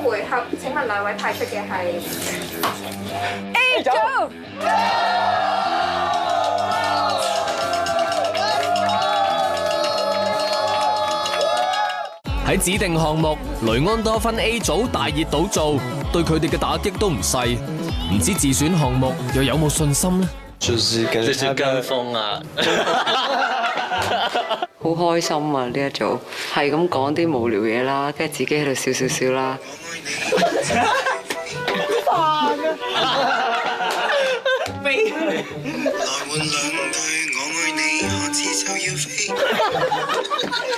回合，請問兩位派出嘅係 A 組。喺指定項目，雷安多芬 A 組大熱倒灶，對佢哋嘅打擊都唔細。唔知自選項目又有冇信心呢？就是跟風啊！好開心啊！呢一組係咁講啲無聊嘢啦，跟住自己喺度笑笑笑啦。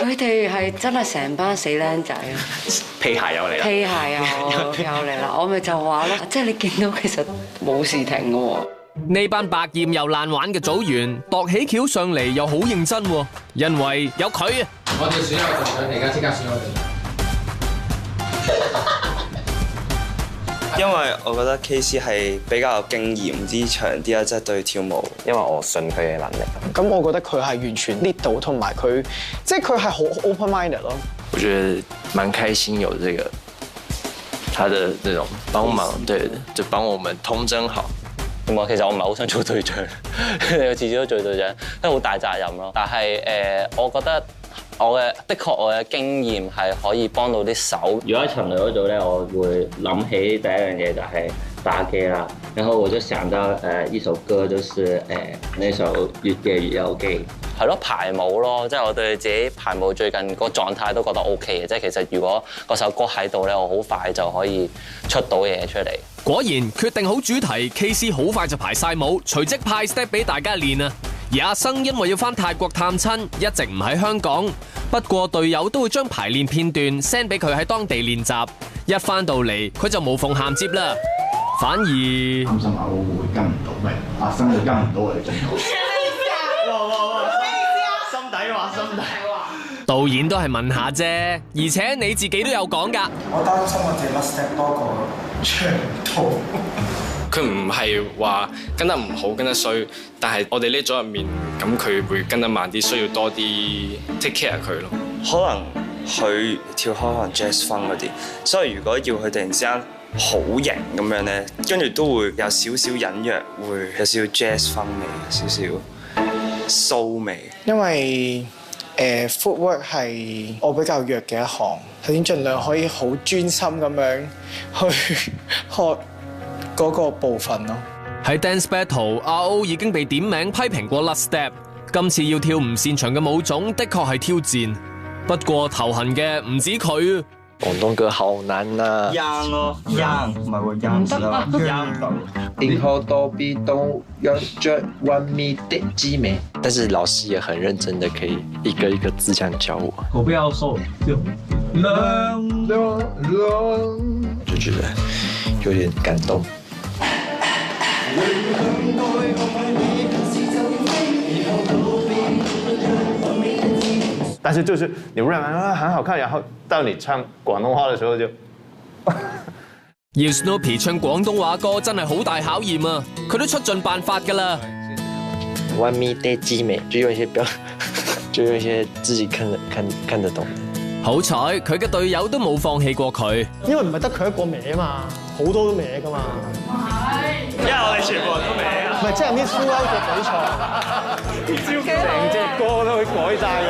佢哋係真係成班死僆仔啊！皮鞋又嚟啦！屁鞋又嚟啦！我咪就話咯，即係你見到其實冇時停嘅喎。呢班百厭又爛玩嘅組員，度起橋上嚟又好認真喎，因為有佢啊！我哋選我哋，佢哋而家即刻選我哋。因為我覺得 KC 係比較有經驗啲、長啲啦，即係對跳舞。因為我信佢嘅能力。咁我覺得佢係完全 lead 到，同埋佢即係佢係好 open-minded 咯。我覺得蠻開心有這個他的那種幫忙，對，就幫我們統整好。咁其實我唔係好想做隊長，我次次都做隊長，因為好大責任咯。但係我覺得我嘅經驗係可以幫到啲手。如果喺陳雷嗰組咧，我會諗起第一樣嘢就係打機啦。然後我就想到一首歌，就是那首《越夜越有機》。係咯，排舞咯，即係我對自己排舞最近個狀態都覺得 OK 嘅。即係其實如果嗰首歌喺度咧，我好快就可以出到嘢出嚟。果然決定好主題 ，KC 好快就排晒舞，隨即派 step 俾大家練啊！而阿生因為要返泰國探親，一直唔喺香港。不過隊友都會將排練片段 send 俾佢喺當地練習。一返到嚟，佢就無縫銜接啦。反而擔心阿 O 會跟唔到咩？阿生會跟唔到我哋進度。心底話，心底話。導演都係問下啫，而且你自己都有講㗎。我擔心我哋 last step 多過長途。佢唔係話跟得唔好，跟得衰，但係我哋呢組入面，咁佢會跟得慢啲，需要多啲 take care 佢咯。可能佢跳開可能 jazz funk 嗰啲，所以如果要佢突然之間好型咁樣咧，跟住都會有少少隱約，會有少少 jazz funk 味，少少soul味。因為footwork 係我比較弱嘅一行，首先盡量可以好專心咁樣去學嗰個部分咯。喺 Dance Battle，阿 O 已經被點名批評過甩 step， 今次要跳唔擅長嘅舞種，的確係挑戰。不過頭痕嘅唔止佢。廣東歌好難啊，young 咯，young 唔係喎，young 啦，young 到。以後都必都有着完美的機美。但是老師也很認真的，可以一個一個字這樣教我。我不要說，就就覺得有點感動。但是就是你 rap 很好看，然後到你唱廣東話的時候就，要 Snoopy 唱廣東話歌真係好大考驗啊！佢都出盡辦法㗎啦。完美的機美，就用一些就用一些自己看得懂。好彩佢嘅隊友都冇放棄過佢，因為唔係得佢一個歪嘛，好多都歪㗎嘛。因為我哋全部人都歪啊！唔係即係 Miss World 嘅比賽，成隻歌都會改晒嘅。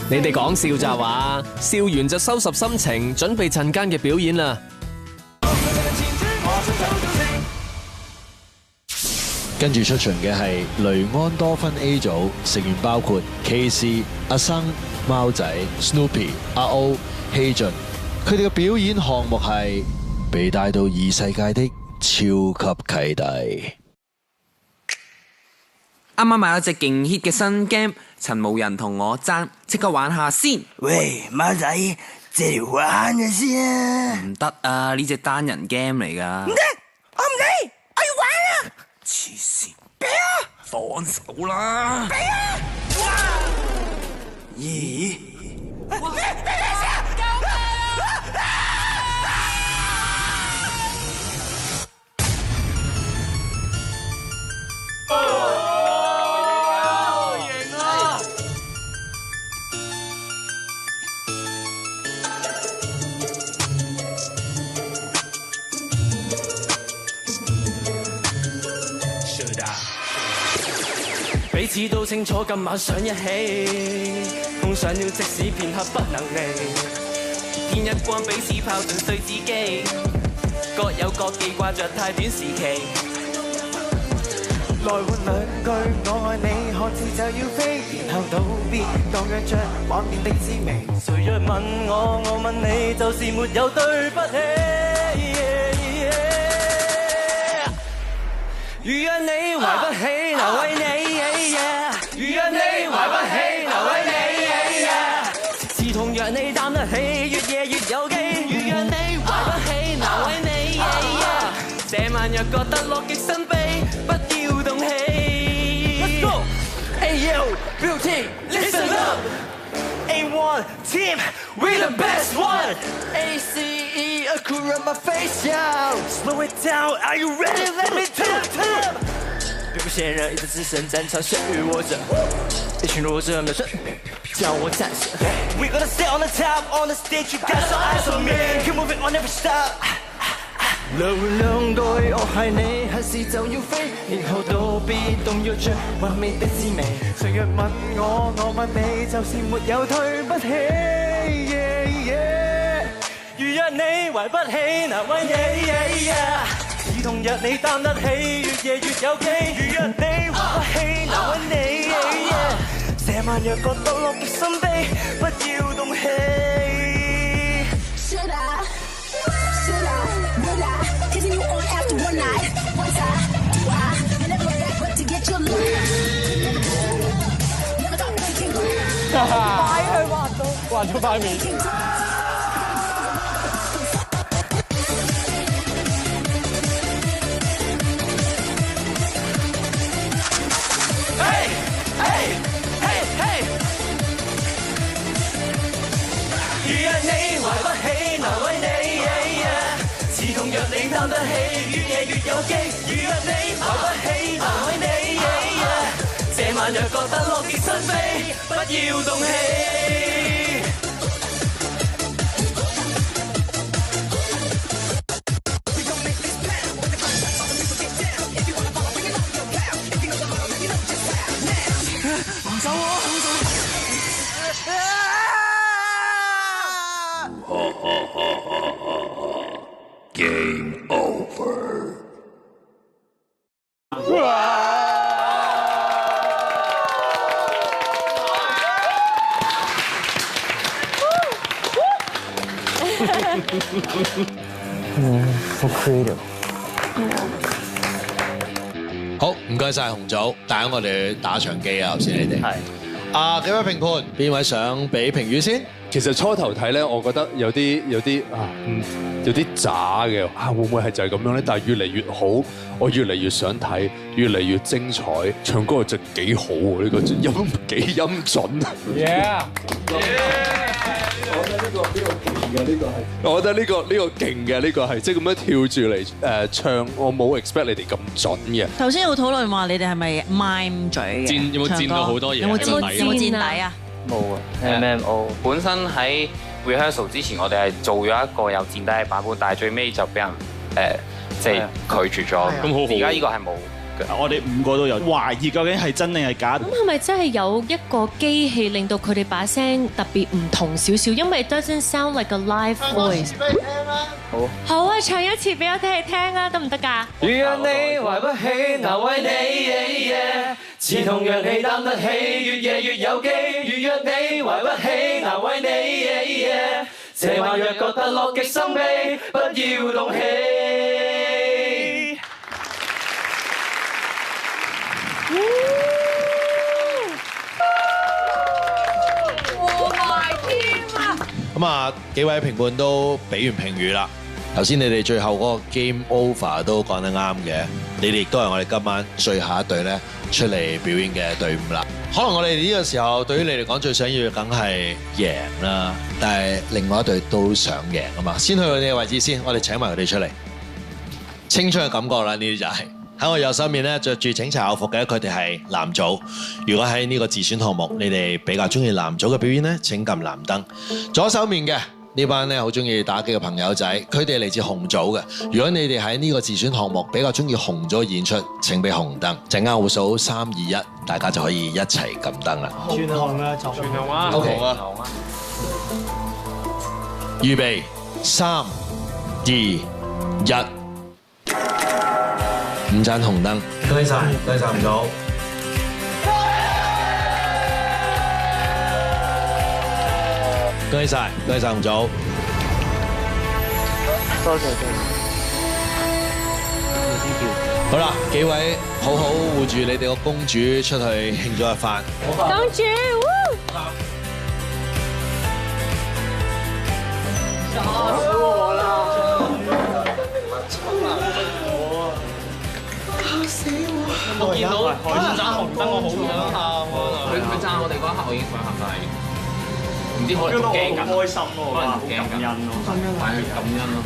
你哋講笑咋話？笑完就收拾心情，準備陣間嘅表演啦。跟住出場嘅係雷安多芬 A 組，成員包括 KC、阿生、貓仔、Snoopy、阿 O、希俊。佢哋嘅表演項目係被帶到異世界的超級契弟。啱啱買咗隻勁 hit 嘅新 game， 陳冇人同我爭，即刻玩下先。喂，貓仔，借條玩嘅先。唔得啊，呢隻單人 game 嚟㗎。唔得，我唔理，我要玩啊！黐線，俾啊！放手啦！俾啊！哇！咦？咩事啊？救命啊！知道清楚今晚想一起，碰上了即使片刻不能離。天一光彼此拋盡碎自己，各有各記掛着太短時期。來換兩句我愛你，看似就要飛，然後道別，當約着幻變的滋味。誰若問我，我問你，就是沒有對不起。如若你懷不起，留為你。如若你懷不起，留為你。刺痛若你擔得起，越夜越有機。如若你懷不起，留為你。這晚若覺得樂極生悲，不要動氣。Let's go! Hey yo, beauty, listen up. A1 team, we the best one. ACE, a crew on my face, yo. Slow it down, are you ready? Let me tell. 别不显热，一直只身战场，血与我者，一群弱者秒胜，叫我战士。We gonna stay on the top, on the stage, you got some eyes on me. Keep moving on, never stop. 流兩對，我係你，係時就要飛，然後道別，動搖着幻滅的滋味。誰若問我，我問你，就是沒有對不起。如若你懷不起，難為你。如同若你擔得起，越夜越有機。如若你懷不起，難為你。這晚若覺得樂極生悲，不要動氣。Will I continue on after one night? One time, do I? You never regret to get your love. Never thought we can go. 快去畫咗塊面。Hey, hey, hey, hey. 如若你懷不起，難為你。同若你擔得起，越夜越有機。如若你懷不起，難為你。這晚若覺得樂極生悲，不要動氣。唔走啊！唔走。Game over. 好 creative。好，唔該晒紅組，帶我哋去打場機啊！頭先你哋係幾位評判，邊位想俾評語先？其實初頭睇咧，我覺得有啲渣嘅會唔會係就係咁樣咧？但係越嚟越好，我越嚟越想睇，越嚟越精彩，唱歌就幾好喎！呢個音幾音準啊！ 我覺得呢個勁嘅，呢個係。我覺得呢個勁嘅，呢個係即係咁樣跳住嚟唱，我冇 expect 你哋咁準嘅。頭先有討論話你哋係咪 mime 嘴嘅？有冇戰到好多嘢？有冇戰底啊？冇啊 ，MMO 本身喺 rehearsal 之前，我哋係做咗一個有墊底嘅版本，但係最尾就俾人即係拒絕咗。咁好，而家呢個係冇。我哋5個都有懷疑究竟係真定係假。咁係咪真係有一個機器令到佢哋把聲特別唔同少少？因為 it doesn't sound like a live voice。好。好啊，唱一次俾我聽啊，得唔得㗎？如若你懷不起，難為你。刺痛若你擔得起，越夜越有機。如若你懷不起，難為你。這晚若覺得樂極生悲，不要動氣。咁啊，幾位評判都俾完評語啦。頭先你哋最後嗰個 game over 都講得啱嘅，你哋亦都係我哋今晚最後一隊咧出嚟表演嘅隊伍啦。可能我哋呢個時候對於你嚟講最想要嘅梗係贏啦，但係另外一隊都想贏啊嘛。先去佢哋嘅位置先，我哋請埋佢哋出嚟。青春嘅感覺啦，呢啲就係喺我右手面咧，着住警察校服嘅，佢哋係男組。如果喺呢個自選項目，你哋比較中意男組嘅表演咧，請撳藍燈。左手面嘅呢班咧好中意打機嘅朋友仔，佢哋嚟自紅組嘅。如果你哋喺呢個自選項目比較中意紅組演出，請俾紅燈。陣間會數3、2、1，大家就可以一齊撳燈啦。轉紅啦，就轉紅啊 OK， 預備3、2、1，5盞紅燈。恭喜晒，恭喜晒紅組。恭喜晒，恭喜晒紅組。多謝。好啦，幾位好好護住你哋個公主出去慶咗一番。公主，嚇死我啦！嚇死我！我見到佢爭紅燈，我好想喊啊！佢爭我哋嗰一刻，我已經想喊，但係唔知可能驚緊，開心喎，可能驚緊，但係感恩咯。